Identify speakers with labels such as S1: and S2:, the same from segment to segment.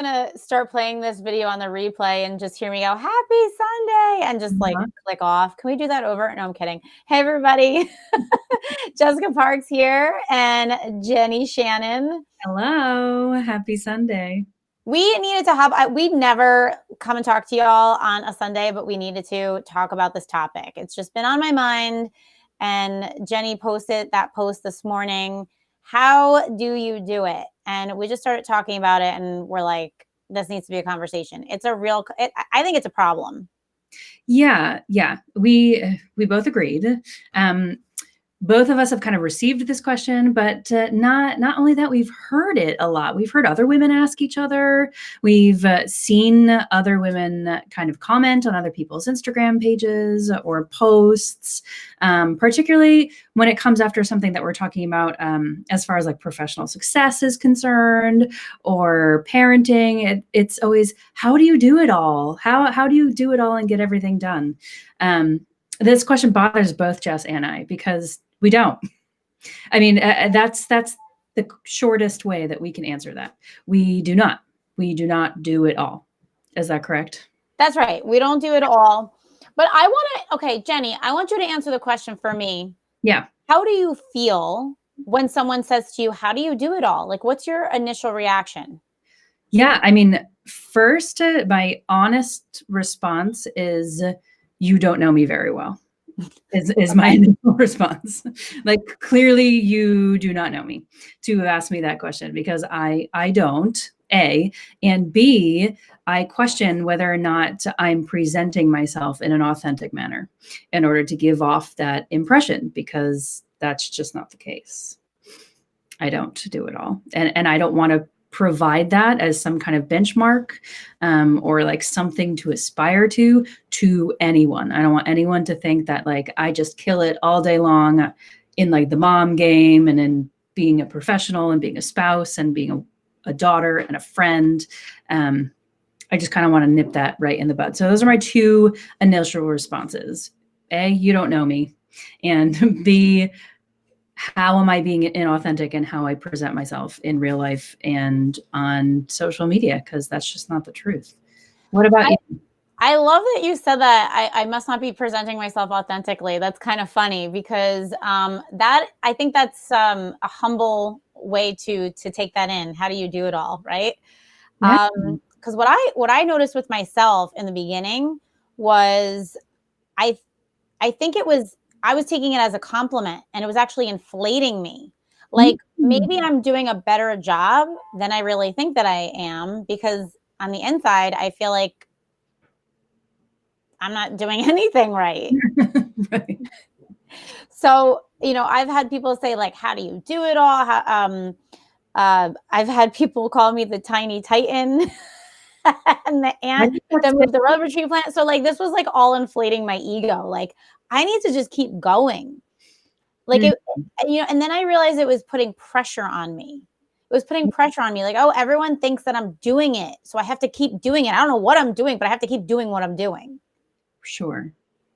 S1: gonna start playing this video on the replay and just hear me go, "Happy Sunday," and just like click off. Can we do that over? No, I'm kidding. Hey, everybody. Jessica Parks here and Jenny Shannon.
S2: Hello. Happy Sunday.
S1: We needed to have, we never come and talk to y'all on a Sunday, but we needed to talk about this topic. It's just been on my mind. And Jenny posted that post this morning. How do you do it? And we just started talking about it and we're like, this needs to be a conversation. It's a real, I think it's a problem.
S2: Yeah. We both agreed. Both of us have kind of received this question, but not only that, we've heard it a lot. We've heard other women ask each other. We've seen other women kind of comment on other people's Instagram pages or posts, particularly when it comes after something that we're talking about as far as like professional success is concerned or parenting. It's always, how do you do it all? How do you do it all and get everything done? This question bothers both Jess and I because we don't. I mean, that's the shortest way that we can answer that. We do not do it all. Is that correct?
S1: That's right. We don't do it all. But I want to, okay, Jenny, I want you to answer the question for me.
S2: Yeah.
S1: How do you feel when someone says to you, how do you do it all? Like, what's your initial reaction?
S2: Yeah. I mean, first, my honest response is, you don't know me very well. Is my initial response. Like, clearly you do not know me to have asked me that question, because I don't, A, and B, I question whether or not I'm presenting myself in an authentic manner in order to give off that impression, because that's just not the case. I don't do it all. And I don't want to provide that as some kind of benchmark or like something to aspire to anyone. I don't want anyone to think that like I just kill it all day long in like the mom game and in being a professional and being a spouse and being a daughter and a friend. I just kind of want to nip that right in the bud. So those are my two initial responses. A, you don't know me. And B, how am I being inauthentic in how I present myself in real life and on social media? Because that's just not the truth. What about you?
S1: I love that you said that I must not be presenting myself authentically. That's kind of funny because that, I think that's a humble way to take that in. How do you do it all, right?
S2: Yeah.
S1: Because what I noticed with myself in the beginning was I think it was, I was taking it as a compliment and it was actually inflating me. Like maybe I'm doing a better job than I really think that I am, because on the inside, I feel like I'm not doing anything right.
S2: Right.
S1: So, you know, I've had people say like, how do you do it all? I've had people call me the tiny Titan and the ant that moved the rubber tree plant. So like, this was like all inflating my ego. Like, I need to just keep going. Like, it, you know, and then I realized it was putting pressure on me. It was putting pressure on me. Like, oh, everyone thinks that I'm doing it, so I have to keep doing it. I don't know what I'm doing, but I have to keep doing what I'm doing.
S2: Sure.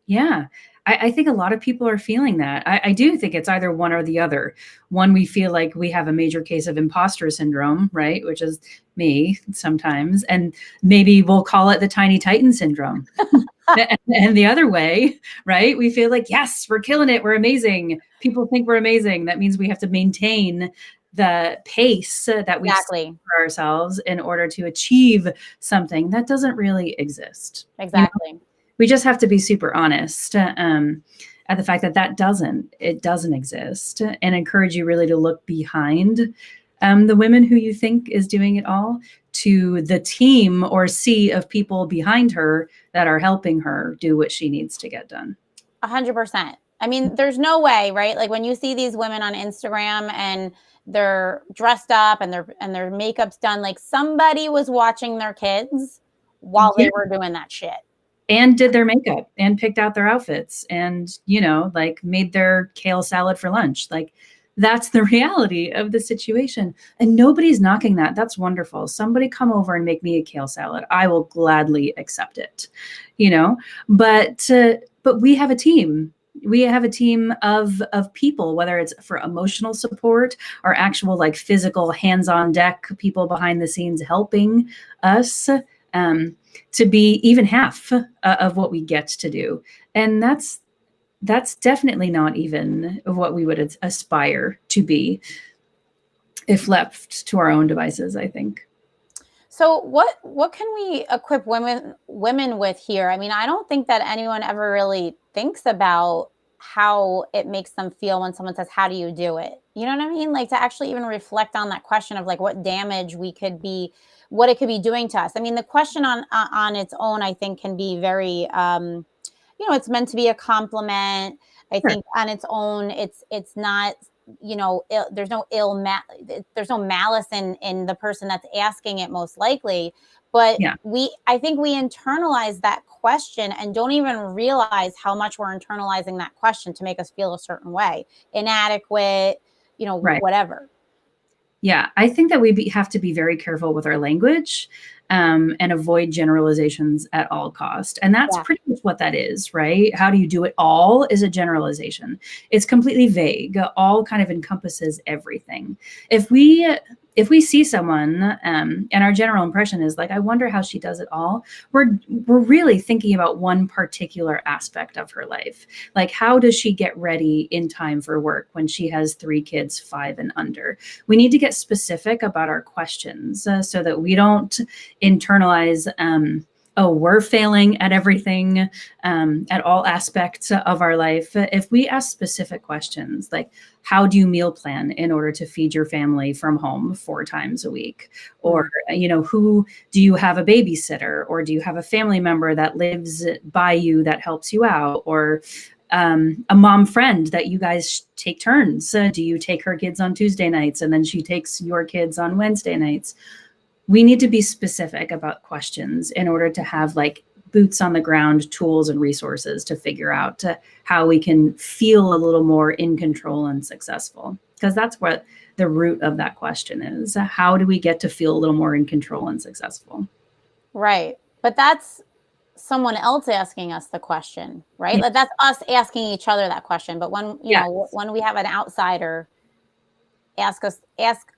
S2: Yeah. I think a lot of people are feeling that. I do think it's either one or the other. One, we feel like we have a major case of imposter syndrome, right? Which is me sometimes. And maybe we'll call it the tiny Titan syndrome. And the other way, right? We feel like, yes, we're killing it. We're amazing. People think we're amazing. That means we have to maintain the pace that we set for ourselves in order to achieve something that doesn't really exist.
S1: Exactly.
S2: You know? We just have to be super honest at the fact that it doesn't exist, and encourage you really to look behind the women who you think is doing it all to the team or sea of people behind her that are helping her do what she needs to get done.
S1: 100%. I mean, there's no way, right? Like when you see these women on Instagram and they're dressed up and their makeup's done, like somebody was watching their kids while they were doing that shit.
S2: And did their makeup and picked out their outfits and, you know, like made their kale salad for lunch. Like that's the reality of the situation. And nobody's knocking that. That's wonderful. Somebody come over and make me a kale salad. I will gladly accept it, you know, but we have a team We have a team of people, whether it's for emotional support or actual like physical hands-on deck people behind the scenes helping us, to be even half of what we get to do. And that's definitely not even what we would aspire to be if left to our own devices, I think.
S1: So what can we equip women with here? I mean, I don't think that anyone ever really thinks about how it makes them feel when someone says, "How do you do it?" You know what I mean? Like to actually even reflect on that question of like what damage we could be, what it could be doing to us. I mean, the question on its own, I think, can be very, it's meant to be a compliment. I
S2: Sure.
S1: think on its own, it's not, there's no there's no malice in the person that's asking it, most likely. But
S2: Yeah.
S1: I think we internalize that question and don't even realize how much we're internalizing that question to make us feel a certain way, inadequate,
S2: Right.
S1: whatever.
S2: Yeah, I think that have to be very careful with our language, and avoid generalizations at all cost. And that's
S1: Yeah.
S2: pretty much what that is, right? How do you do it all is a generalization. It's completely vague. All kind of encompasses everything. If we see someone, and our general impression is like, I wonder how she does it all, we're really thinking about one particular aspect of her life. Like, how does she get ready in time for work when she has 3 kids, 5 and under? We need to get specific about our questions, so that we don't internalize, oh, we're failing at everything, at all aspects of our life. If we ask specific questions like, how do you meal plan in order to feed your family from home 4 times a week? Or, who do you have a babysitter? Or do you have a family member that lives by you that helps you out? Or a mom friend that you guys take turns. Do you take her kids on Tuesday nights and then she takes your kids on Wednesday nights? We need to be specific about questions in order to have like boots on the ground tools and resources to figure out how we can feel a little more in control and successful. Because that's what the root of that question is. How do we get to feel a little more in control and successful?
S1: Right. But that's someone else asking us the question, right?
S2: Yeah.
S1: Like that's us asking each other that question. But
S2: Yes.
S1: when we have an outsider ask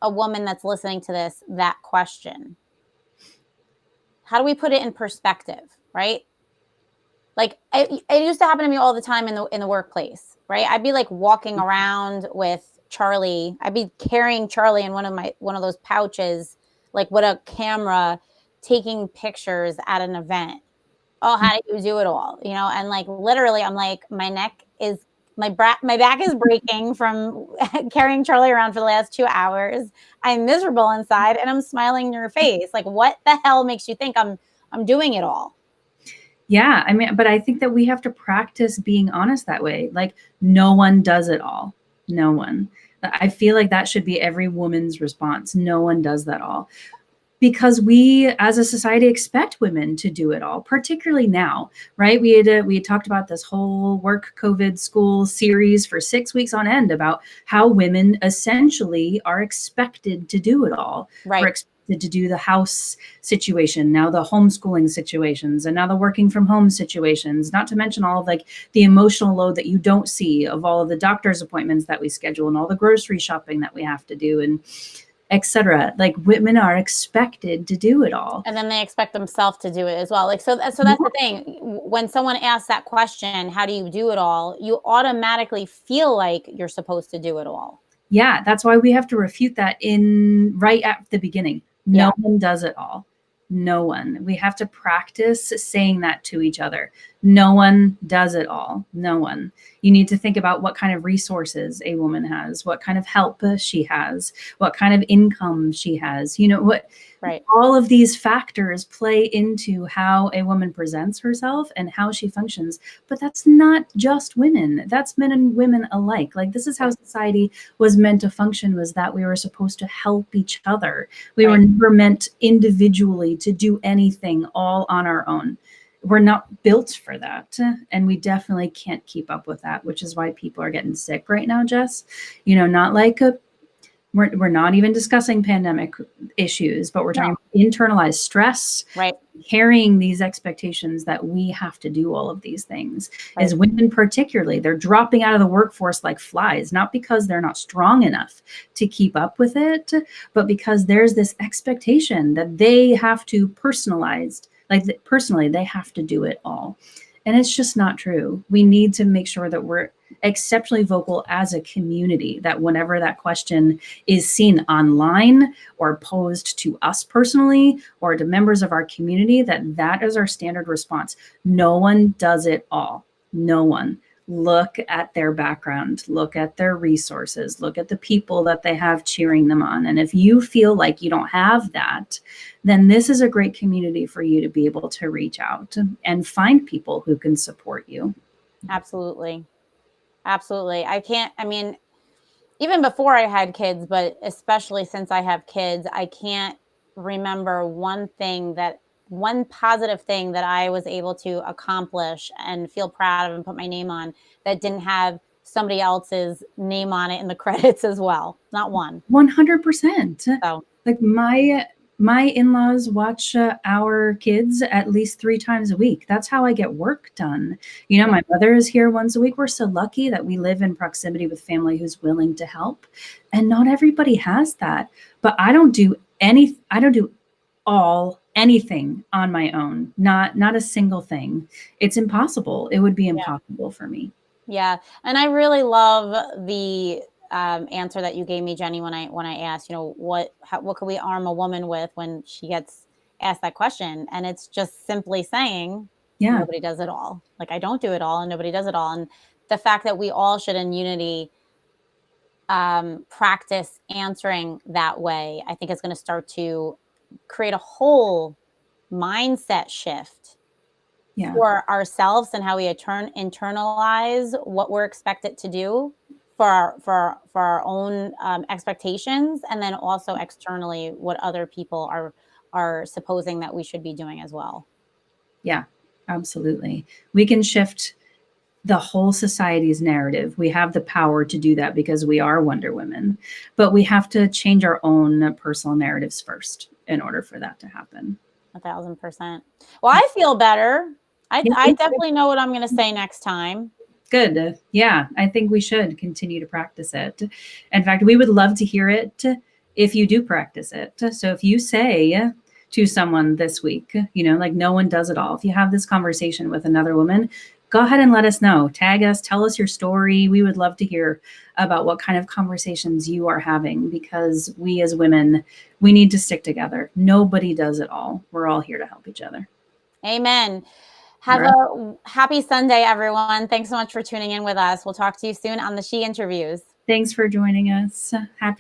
S1: a woman that's listening to this that question, how do we put it in perspective, right? Like it used to happen to me all the time in the workplace, right? I'd be like walking around with Charlie. I'd be carrying Charlie in one of those pouches, like with a camera, taking pictures at an event. Oh, how do you do it all? And like literally, I'm like, my back is breaking from carrying Charlie around for the last 2 hours. I'm miserable inside, and I'm smiling in your face. Like, what the hell makes you think I'm doing it all?
S2: Yeah, I mean, but I think that we have to practice being honest that way. Like, no one does it all. No one. I feel like that should be every woman's response. No one does that all. Because we as a society expect women to do it all, particularly now, right? We had talked about this whole work, COVID, school series for 6 weeks on end about how women essentially are expected to do it all.
S1: Right.
S2: We're expected to do the house situation, now the homeschooling situations, and now the working from home situations, not to mention all of like the emotional load that you don't see of all of the doctor's appointments that we schedule and all the grocery shopping that we have to do, and etc. Like, women are expected to do it all.
S1: And then they expect themselves to do it as well. Like, so that's the thing. When someone asks that question, how do you do it all? You automatically feel like you're supposed to do it all.
S2: Yeah, that's why we have to refute that right at the beginning. No one does it all. No one. We have to practice saying that to each other. No one does it all. No one. You need to think about what kind of resources a woman has, what kind of help she has, what kind of income she has.
S1: Right.
S2: All of these factors play into how a woman presents herself and how she functions. But that's not just women. That's men and women alike. Like, this is how society was meant to function, was that we were supposed to help each other. We were never meant individually to do anything all on our own. We're not built for that. And we definitely can't keep up with that, which is why people are getting sick right now, Jess. Not like We're not even discussing pandemic issues, but we're talking about internalized stress,
S1: right?
S2: Carrying these expectations that we have to do all of these things.
S1: Right.
S2: As women particularly, they're dropping out of the workforce like flies, not because they're not strong enough to keep up with it, but because there's this expectation that they have to personalize, like personally, they have to do it all. And it's just not true. We need to make sure that we're exceptionally vocal as a community, that whenever that question is seen online or posed to us personally or to members of our community, that is our standard response. No one does it all. No one. Look at their background, look at their resources, look at the people that they have cheering them on. And if you feel like you don't have that, then this is a great community for you to be able to reach out and find people who can support you.
S1: Absolutely. Absolutely. I mean, even before I had kids, but especially since I have kids, I can't remember one positive thing that I was able to accomplish and feel proud of and put my name on that didn't have somebody else's name on it in the credits as well. Not one.
S2: 100%.
S1: So,
S2: like my in-laws watch our kids at least 3 times a week. That's how I get work done. You know, my mother is here once a week. We're so lucky that we live in proximity with family who's willing to help. And not everybody has that. But I don't do anything on my own. Not a single thing. It's impossible. It would be impossible for me.
S1: Yeah. And I really love the answer that you gave me, Jenny, when I asked, you know, what could we arm a woman with when she gets asked that question? And it's just simply saying, nobody does it all. Like, I don't do it all and nobody does it all. And the fact that we all should in unity practice answering that way, I think is going to start to create a whole mindset shift for ourselves and how we internalize what we're expected to do for our own expectations, and then also externally what other people are supposing that we should be doing as well.
S2: Yeah, absolutely. We can shift the whole society's narrative. We have the power to do that because we are Wonder Women, but we have to change our own personal narratives first in order for that to happen.
S1: 1,000%. Well, I feel better. I definitely know what I'm going to say next time.
S2: Good. Yeah, I think we should continue to practice it. In fact, we would love to hear it if you do practice it. So if you say to someone this week, you know, like, no one does it all. If you have this conversation with another woman, go ahead and let us know. Tag us, tell us your story. We would love to hear about what kind of conversations you are having, because we as women, we need to stick together. Nobody does it all. We're all here to help each other.
S1: Amen. Have a happy Sunday, everyone. Thanks so much for tuning in with us. We'll talk to you soon on the She Interviews.
S2: Thanks for joining us. Happy